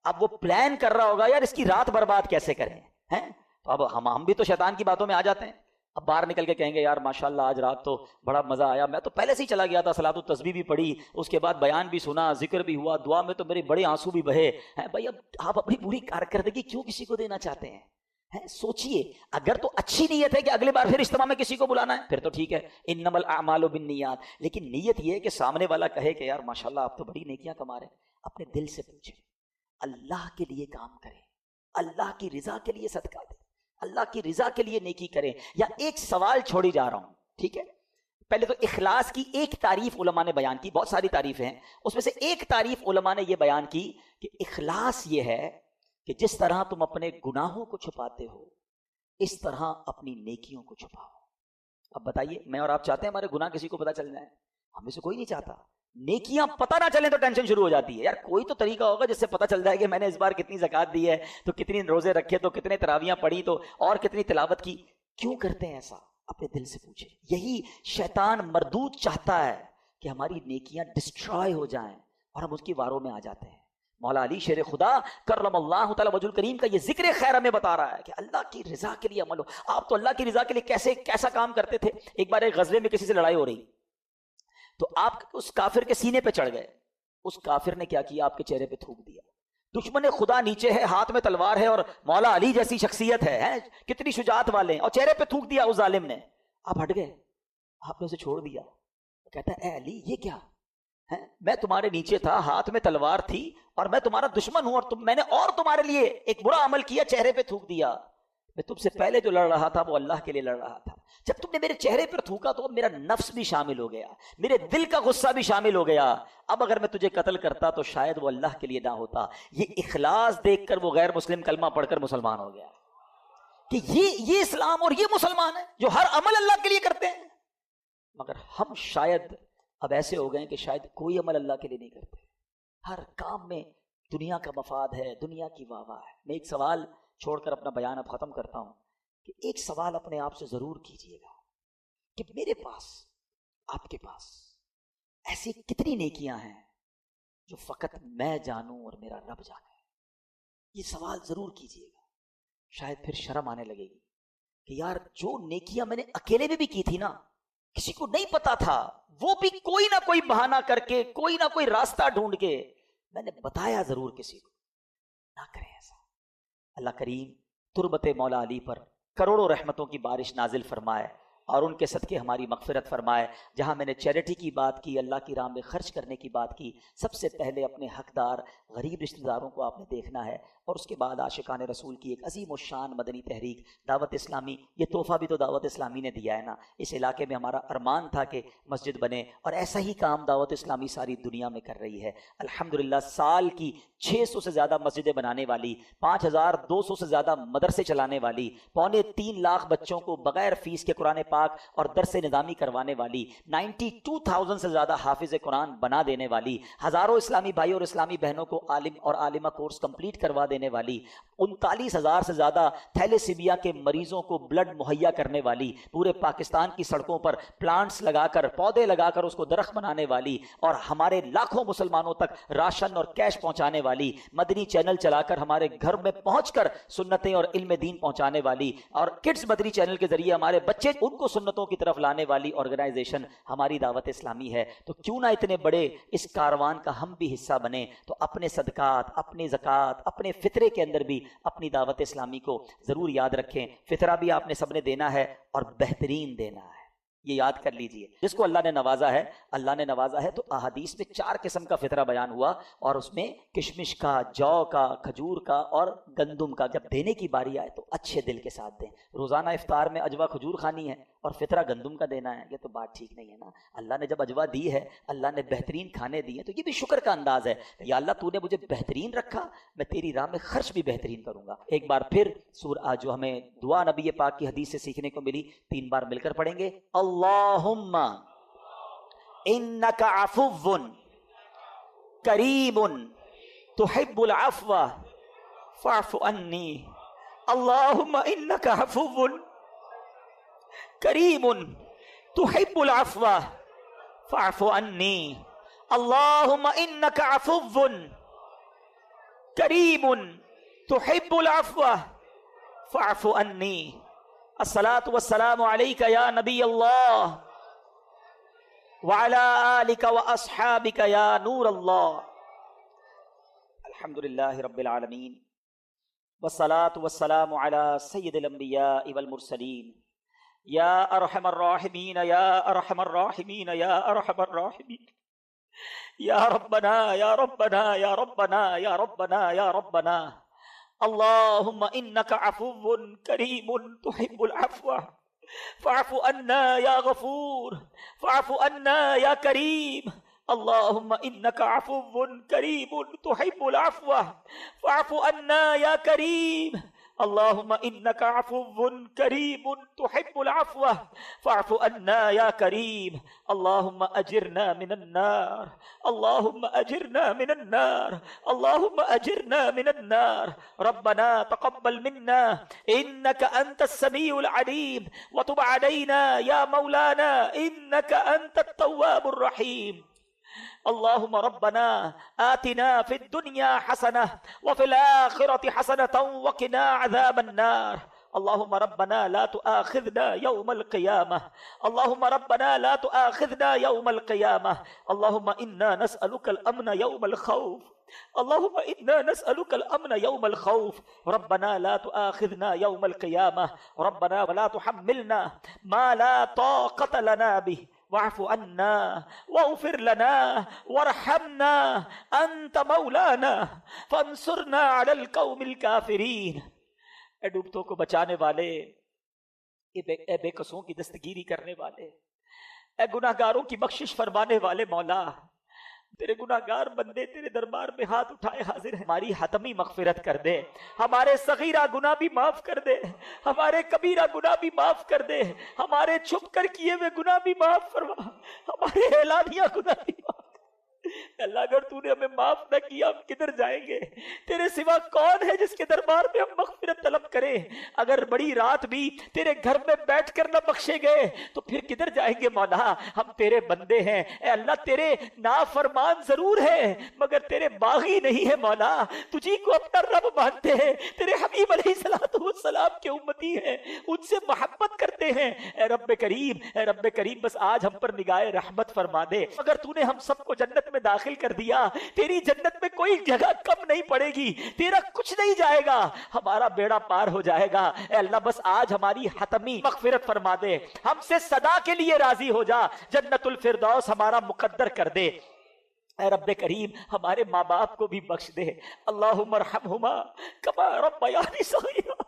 A: اب وہ پلان کر رہا ہوگا یار اس کی رات برباد کیسے کریں ہیں۔ تو اب ہم بھی تو شیطان کی باتوں میں آ جاتے ہیں، اب باہر نکل کے کہیں گے یار ماشاءاللہ آج رات تو بڑا مزہ آیا، میں تو پہلے سے ہی چلا گیا تھا، صلاۃ التسبیح بھی پڑھی، اس کے بعد بیان بھی سنا، ذکر بھی ہوا، دعا میں تو میرے بڑے آنسو بھی بہے ہیں۔ بھائی اب آپ اپنی پوری کارکردگی کیوں کسی کو دینا چاہتے ہیں؟ سوچئے، اگر تو اچھی نیت ہے کہ اگلے بار پھر اجتماع میں کسی کو بلانا ہے پھر تو ٹھیک ہے، انما الاعمال بالنیات، لیکن نیت یہ ہے کہ سامنے والا کہے کہ یار ماشاءاللہ آپ تو بڑی نیکیاں کما رہے ہیں۔ اپنے دل سے پوچھیں، اللہ کے لیے کام کریں، اللہ کی رضا کے لیے صدقہ دیں۔ اللہ کی رضا کے لیے نیکی کریں. یا ایک سوال چھوڑی جا رہا ہوں, ٹھیک ہے. پہلے تو اخلاص کی ایک تعریف علماء نے بیان کی, بہت ساری تعریفیں ہیں, اس میں سے ایک تعریف علماء نے یہ بیان کی کہ اخلاص یہ ہے کہ جس طرح تم اپنے گناہوں کو چھپاتے ہو اس طرح اپنی نیکیوں کو چھپاؤ. اب بتائیے, میں اور آپ چاہتے ہیں ہمارے گناہ کسی کو پتہ چل جائیں؟ ہمیں سے کوئی نہیں چاہتا. نیکیاں پتہ نہ چلیں تو ٹینشن شروع ہو جاتی ہے. یار کوئی تو طریقہ ہوگا جس سے پتہ چل جائے کہ میں نے اس بار کتنی زکوٰۃ دی ہے, تو کتنی روزے رکھے, تو کتنے تراویحاں پڑھی, تو اور کتنی تلاوت کی. کیوں کرتے ہیں ایسا؟ اپنے دل سے پوچھیں. یہی شیطان مردود چاہتا ہے کہ ہماری نیکیاں ڈسٹرائے ہو جائیں اور ہم اس کی واروں میں آ جاتے ہیں. مولا علی شیر خدا کرم اللہ تعالی وجہ الکریم کا یہ ذکر خیر ہمیں بتا رہا ہے کہ اللہ کی رضا کے لیے عمل ہو. آپ تو اللہ کی رضا کے لیے کیسا کام کرتے تھے. ایک بار ایک غزوے میں کسی سے لڑائی ہو رہی تو آپ اس کافر کے سینے پہ چڑھ گئے. اس کافر نے کیا کیا؟ آپ کے چہرے پہ تھوک دیا. دشمن خدا نیچے ہے, ہاتھ میں تلوار ہے, اور مولا علی جیسی شخصیت ہے, کتنی شجاعت والے ہیں, اور چہرے پہ تھوک دیا اس ظالم نے. آپ ہٹ گئے, آپ نے اسے چھوڑ دیا. کہتا ہے اے علی یہ کیا ہے؟ میں تمہارے نیچے تھا, ہاتھ میں تلوار تھی, اور میں تمہارا دشمن ہوں, اور میں نے اور تمہارے لیے ایک برا عمل کیا, چہرے پہ تھوک دیا. میں تم سے پہلے جو لڑ رہا تھا وہ اللہ کے لیے لڑ رہا تھا. جب تم نے میرے چہرے پر تھوکا تو میرا نفس بھی شامل ہو گیا, میرے دل کا غصہ بھی شامل ہو گیا. اب اگر میں تجھے قتل کرتا تو شاید وہ اللہ کے لیے نہ ہوتا. یہ اخلاص دیکھ کر وہ غیر مسلم کلمہ پڑھ کر مسلمان ہو گیا کہ یہ اسلام اور یہ مسلمان ہے جو ہر عمل اللہ کے لیے کرتے ہیں. مگر ہم شاید اب ایسے ہو گئے کہ شاید کوئی عمل اللہ کے لیے نہیں کرتے. ہر کام میں دنیا کا مفاد ہے, دنیا کی واہ واہ ہے. میں ایک سوال چھوڑ کر اپنا بیان اب ختم کرتا ہوں کہ ایک سوال اپنے آپ سے ضرور کیجئے گا کہ میرے پاس, آپ کے پاس ایسی کتنی نیکیاں ہیں جو فقط میں جانوں اور میرا رب جانے. یہ سوال ضرور کیجئے گا. شاید پھر شرم آنے لگے گی کہ یار جو نیکیاں میں نے اکیلے میں بھی کی تھی نا, کسی کو نہیں پتا تھا, وہ بھی کوئی نہ کوئی بہانہ کر کے, کوئی نہ کوئی راستہ ڈھونڈ کے میں نے بتایا ضرور کسی کو. نہ کریں ایسا. اللہ کریم تربت مولا علی پر کروڑوں رحمتوں کی بارش نازل فرمائے اور ان کے صدقے ہماری مغفرت فرمائے. جہاں میں نے چیریٹی کی بات کی, اللہ کی راہ میں خرچ کرنے کی بات کی, سب سے پہلے اپنے حقدار غریب رشتہ داروں کو آپ نے دیکھنا ہے, اور اس کے بعد عاشقان رسول کی ایک عظیم الشان مدنی تحریک دعوت اسلامی. یہ تحفہ بھی تو دعوت اسلامی نے دیا ہے نا. اس علاقے میں ہمارا ارمان تھا کہ مسجد بنے, اور ایسا ہی کام دعوت اسلامی ساری دنیا میں کر رہی ہے الحمدللہ. سال کی 600 سے زیادہ مسجدیں بنانے والی, 5200 سے زیادہ مدرسے چلانے والی, 3.25 لاکھ بچوں کو بغیر فیس کے قرآن پاک اور درس نظامی کروانے والی, 92,000 سے زیادہ حافظ قرآن بنا دینے والی, ہزاروں اسلامی بھائی اور اسلامی بہنوں کو عالم اور عالمہ کورس کمپلیٹ کروا دینے والی, 39,000 سے زیادہ تھیلیسیمیا کے مریضوں کو بلڈ مہیا کرنے والی, پورے پاکستان کی سڑکوں پر پلانٹس لگا کر, پودے لگا کر اس کو درخت بنانے والی, اور ہمارے لاکھوں مسلمانوں تک راشن اور کیش پہنچانے والی, مدنی چینل چلا کر ہمارے گھر میں پہنچ کر سنتیں اور علم دین پہنچانے والی, اور کڈز مدنی چینل کے ذریعے ہمارے بچے ان کو سنتوں کی طرف لانے والی آرگنائزیشن ہماری دعوت اسلامی ہے. تو کیوں نہ اتنے بڑے اس کاروان کا ہم بھی حصہ بنے. تو اپنے صدقات, اپنے زکوٰۃ, اپنے فطرے کے اندر بھی اپنی دعوت اسلامی کو ضرور یاد رکھیں. فطرہ بھی آپ نے سب نے دینا ہے اور بہترین دینا ہے, یہ یاد کر لیجئے. جس کو اللہ نے نوازا ہے, اللہ نے نوازا ہے. تو احادیث میں 4 قسم کا فطرہ بیان ہوا, اور اس میں کشمش کا, جو کا, کھجور کا اور گندم کا. جب دینے کی باری آئے تو اچھے دل کے ساتھ دیں. روزانہ افطار میں اجوا کھجور کھانی ہے اور فطرہ گندم کا دینا ہے, یہ تو بات ٹھیک نہیں ہے نا. اللہ نے جب اجوا دی ہے, اللہ نے بہترین کھانے دیے, تو یہ بھی شکر کا انداز ہے. یا اللہ تو نے مجھے بہترین رکھا, میں تیری راہ میں خرچ بھی بہترین کروں گا. ایک بار پھر سورہ جو ہمیں دعا نبی پاک کی حدیث سے سیکھنے کو ملی, 3 بار مل کر پڑھیں گے. اللہم انکا عفو کریم تحب العفو فاعف عنی. اللہم انکا عفو کریم تحب العفو فاعف عنی. اللہم انکا عفو کریم تحب العفو فاعف عنی. الصلاۃ والسلام علیک یا نبی اللہ وعلی آلک واصحابک یا نور اللہ. الحمدللہ رب العالمین والصلاۃ والسلام علی سید الانبیاء والمرسلین. یا ارحم الراحمین یا ارحم الراحمین یا ارحم الراحمین. یا ربنا یا ربنا یا ربنا یا ربنا یا ربنا. اللہم انک عفو کریم تحب العفو فاعف عنا یا غفور فاعف عنا یا کریم اللہم انک عفو کریم تحب العفو فاعف عنا یا کریم اللہم انک عفو کریم تحب العفو فاعف عنا یا کریم اللہم اجرنا من النار اللہم اجرنا من النار اللہم اجرنا من النار ربنا تقبل منا انک انت السمیع العلیم وتب علینا یا مولانا انک انت التواب الرحیم اللهم ربنا آتنا في الدنيا حسنة وفي الآخرة حسنة وقنا عذاب النار اللهم ربنا لا تؤاخذنا يوم القيامة اللهم ربنا لا تؤاخذنا يوم القيامة اللهم إنا نسألك الأمن يوم الخوف اللهم إنا نسألك الأمن يوم الخوف ربنا لا تؤاخذنا يوم القيامة ربنا ولا تحملنا ما لا طاقة لنا به واعف عنا واغفر لنا وارحمنا انت مولانا فانصرنا على القوم الكافرين اے ڈوبتوں کو بچانے والے، اے بے قصوں کی دستگیری کرنے والے، اے گناہگاروں کی بخشش فرمانے والے مولا، تیرے گناہگار بندے تیرے دربار میں ہاتھ اٹھائے حاضر ہیں، ہماری حتمی مغفرت کر دے، ہمارے صغیرہ گناہ بھی معاف کر دے، ہمارے کبیرہ گناہ بھی معاف کر دے، ہمارے چھپ کر کیے ہوئے گناہ بھی معاف فرما، ہمارے اعلانیہ گناہ بھی معاف۔ اللہ اگر تو نے ہمیں معاف نہ کیا ہم کدھر جائیں گے؟ تیرے سوا کون ہے جس کے دربار میں ہم مغفرت طلب کریں؟ اگر بڑی رات بھی تیرے گھر میں بیٹھ کر نہ بخشے گئے تو پھر کدھر جائیں گے مولا؟ ہم تیرے بندے ہیں، اے اللہ تیرے نافرمان ضرور ہیں مگر تیرے باغی نہیں ہے مولا، تجھی کو اپنا رب مانتے ہیں، تیرے حبیب علیہ السلام کے امتی ہیں، ان سے محبت کرتے ہیں۔ اے رب کریم بس آج ہم پر نگاہ رحمت فرما دے، اگر تو نے ہم سب کو جنت میں داخل کر دیا، تیری جنت میں کوئی جگہ کم نہیں پڑے گی، تیرا کچھ نہیں جائے گا، ہمارا بیڑا پار ہو جائے گا۔ اے اللہ بس آج ہماری حتمی مغفرت فرما دے، ہم سے صدا کے لیے راضی ہو جا، جنت الفردوس ہمارا مقدر کر دے۔ اے رب کریم ہمارے ماں باپ کو بھی بخش دے، اللہم ارحمہما کما ربیانی صغیرا،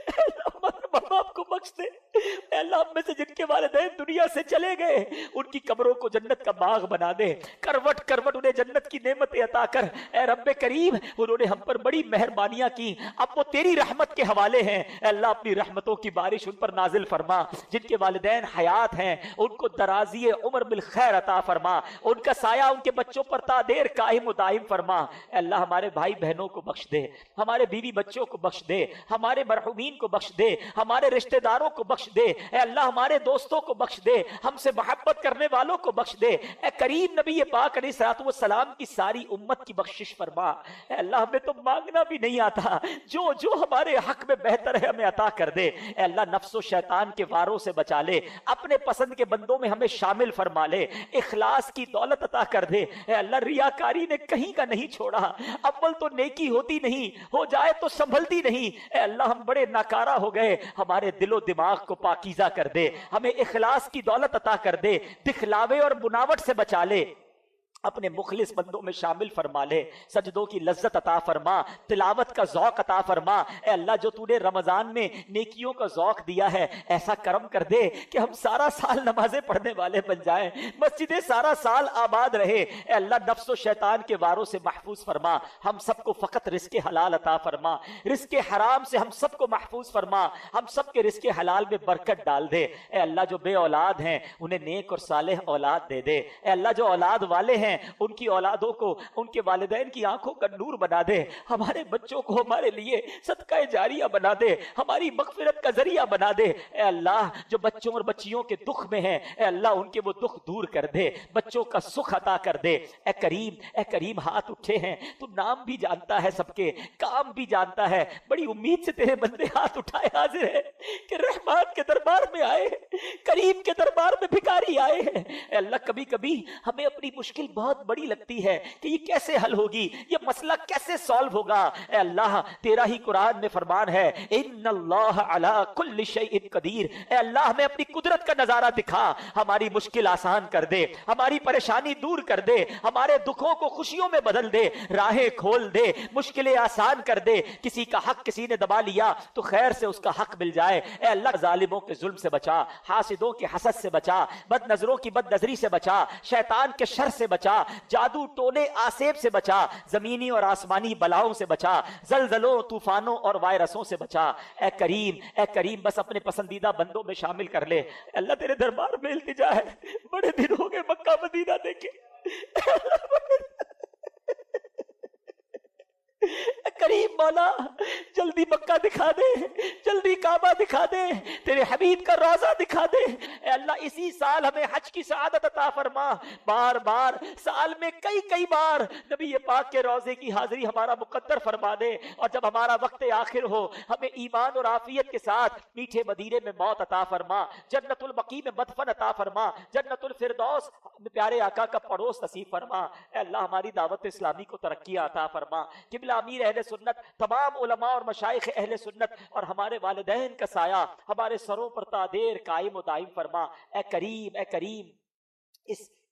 A: اے اللہ ہمارے ماں باپ کو بخش دے۔ اے اللہ ہم میں سے جن کے والدین دنیا سے چلے گئے ان کی قبروں کو جنت کا باغ بنا دے، کروٹ کروٹ انہیں جنت کی نعمتیں عطا کر۔ اے رب کریم انہوں نے ہم پر بڑی مہربانیاں کی، اب وہ تیری رحمت کے حوالے ہیں، اے اللہ اپنی رحمتوں کی بارش ان پر نازل فرما۔ جن کے والدین حیات ہیں ان کو درازی عمر بالخیر عطا فرما، ان کا سایہ ان کے بچوں پر تا دیر قائم و دائم فرما۔ اے اللہ ہمارے بھائی بہنوں کو بخش دے، ہمارے بیوی بچوں کو بخش دے، ہمارے مرحومین کو بخش دے، ہمارے رشتہ داروں کو بخش دے، اے اللہ ہمارے دوستوں کو بخش دے، ہم سے محبت کرنے والوں کو بخش دے۔ اے کریم نبی پاک علیہ الصلوۃ والسلام کی ساری امت کی بخشش فرما۔ اے اللہ ہمیں تو مانگنا بھی نہیں آتا، جو جو ہمارے حق میں بہتر ہے ہمیں عطا کر دے۔ اے اللہ نفس و شیطان کے واروں سے بچا لے، اپنے پسند کے بندوں میں ہمیں شامل فرما لے، اخلاص کی دولت عطا کر دے۔ اے اللہ ریاکاری نے کہیں کا نہیں چھوڑا، اول تو نیکی ہوتی نہیں، ہو جائے تو سنبھلتی نہیں۔ اے اللہ ہم بڑے ناکارہ ہو گئے، ہمارے دل و دماغ کو پاکیزہ کر دے، ہمیں اخلاص کی دولت عطا کر دے، دکھلاوے اور بناوٹ سے بچا لے، اپنے مخلص بندوں میں شامل فرما لے، سجدوں کی لذت عطا فرما، تلاوت کا ذوق عطا فرما۔ اے اللہ جو تو نے رمضان میں نیکیوں کا ذوق دیا ہے ایسا کرم کر دے کہ ہم سارا سال نمازیں پڑھنے والے بن جائیں، مسجدیں سارا سال آباد رہے۔ اے اللہ نفس و شیطان کے واروں سے محفوظ فرما، ہم سب کو فقط رزق حلال عطا فرما، رزق حرام سے ہم سب کو محفوظ فرما، ہم سب کے رزق حلال میں برکت ڈال دے۔ اے اللہ جو بے اولاد ہیں انہیں نیک اور صالح اولاد دے دے۔ اے اللہ جو اولاد والے ہیں ان کی اولادوں کو ان کے والدین کی آنکھوں کا نور بنا دے، ہمارے بچوں کو ہمارے لیے صدقہ جاریہ بنا دے، ہماری مغفرت کا ذریعہ بنا دے۔ اے اللہ جو بچوں اور بچیوں کے دکھ میں ہیں اے اللہ ان کے وہ دکھ دور کر دے، بچوں کا سکھ عطا کر دے۔ اے کریم ہاتھ اٹھے ہیں، تو نام بھی جانتا ہے سب کے، کام بھی جانتا ہے، بڑی امید سے تیرے بندے ہاتھ اٹھائے حاضر ہے کہ رحمان کے دربار میں آئے، کریم کے دربار میں بھکاری آئے ہیں۔ اے اللہ کبھی کبھی ہمیں اپنی مشکل بہت بڑی لگتی ہے کہ یہ کیسے حل ہوگی, یہ مسئلہ کیسے سالو ہوگا. اے اللہ تیرا ہی قرآن میں فرمان ہے ان اللہ علی کل شیء قدیر. اے اللہ ہمیں اپنی قدرت کا نظارہ دکھا, ہماری مشکل آسان کر دے, ہماری پریشانی دور کر دے, ہمارے دکھوں کو خوشیوں میں بدل دے, راہیں کھول دے, مشکلیں آسان کر دے. کسی کا حق کسی نے دبا لیا تو خیر سے اس کا حق مل جائے. اے اللہ ظالموں کے ظلم سے بچا, حاسدوں کے حسد سے بچا, بد نظروں کی بد نظری سے بچا, شیطان کے شر سے بچا, جادو ٹونے آسیب سے بچا, زمینی اور آسمانی بلاؤں سے بچا, زلزلوں طوفانوں اور وائرسوں سے بچا. اے کریم بس اپنے پسندیدہ بندوں میں شامل کر لے. اللہ تیرے دربار میں التجا ہے, بڑے دن ہو گئے مکہ مدینہ دیکھے. کریم مولا جلدی مکہ دکھا دے, جلدی کعبہ دکھا دے, تیرے حبیب کا روضہ دکھا دے. اے اللہ اسی سال ہمیں حج کی سعادت عطا فرما. بار بار سال میں کئی بار نبی پاک کے روضے کی حاضری ہمارا مقدر فرما دے, اور جب ہمارا وقت آخر ہو ہمیں ایمان اور عافیت کے ساتھ میٹھے مدینے میں موت عطا فرما, جنت البقیع میں مدفن عطا فرما, جنت الفردوس پیارے آقا کا پڑوس نصیب فرما. اے اللہ ہماری دعوت اسلامی کو ترقی عطا فرما. قبلہ امیر اہل سنت, تمام علماء اور مشائخ اہل سنت اور ہمارے والدین کا سایہ ہمارے سروں پر تا دیر قائم و دائم فرما. اے کریم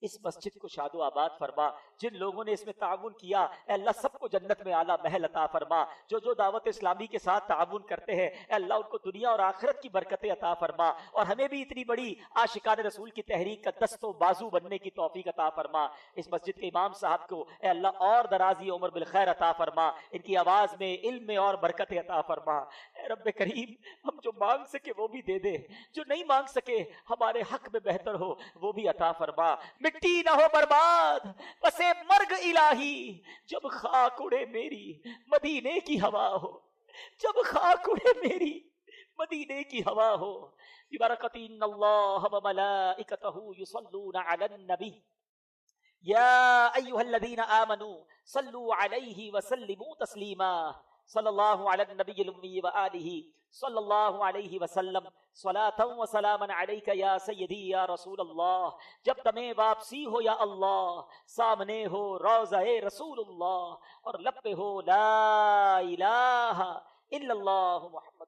A: اس مسجد کو شاد و آباد فرما. جن لوگوں نے اس میں تعاون کیا اے اللہ سب کو جنت میں اعلیٰ محل عطا فرما. جو دعوت اسلامی کے ساتھ تعاون کرتے ہیں اے اللہ ان کو دنیا اور آخرت کی برکتیں عطا فرما, اور ہمیں بھی اتنی بڑی عاشقان رسول کی تحریک کا دست و بازو بننے کی توفیق عطا فرما. اس مسجد کے امام صاحب کو اے اللہ اور درازی عمر بالخیر عطا فرما, ان کی آواز میں علم میں اور برکتیں عطا فرما. اے رب کریم ہم جو مانگ سکے وہ بھی دے دے, جو نہیں مانگ سکے ہمارے حق میں بہتر ہو وہ بھی عطا فرما. مٹی نہ ہو برباد پسے مرگ الہی, جب خاک اڑے میری مدینے کی ہوا ہو, جب خاک اڑے میری مدینے کی ہوا ہو. ببرکۃ ان اللہ وملائکتہ یصلون علی النبی یا ایھا الذین آمنوا صلوا علیہ وسلموا تسلیما. صلی اللہ علی النبی الامی وآلہ صلی اللہ علیہ وسلم صلاۃ و سلاما علیک یا سیدی یا رسول اللہ. جب تمہیں واپسی ہو یا اللہ, سامنے ہو روضہ رسول اللہ, اور لب پہ ہو لا الہ الا اللہ محمد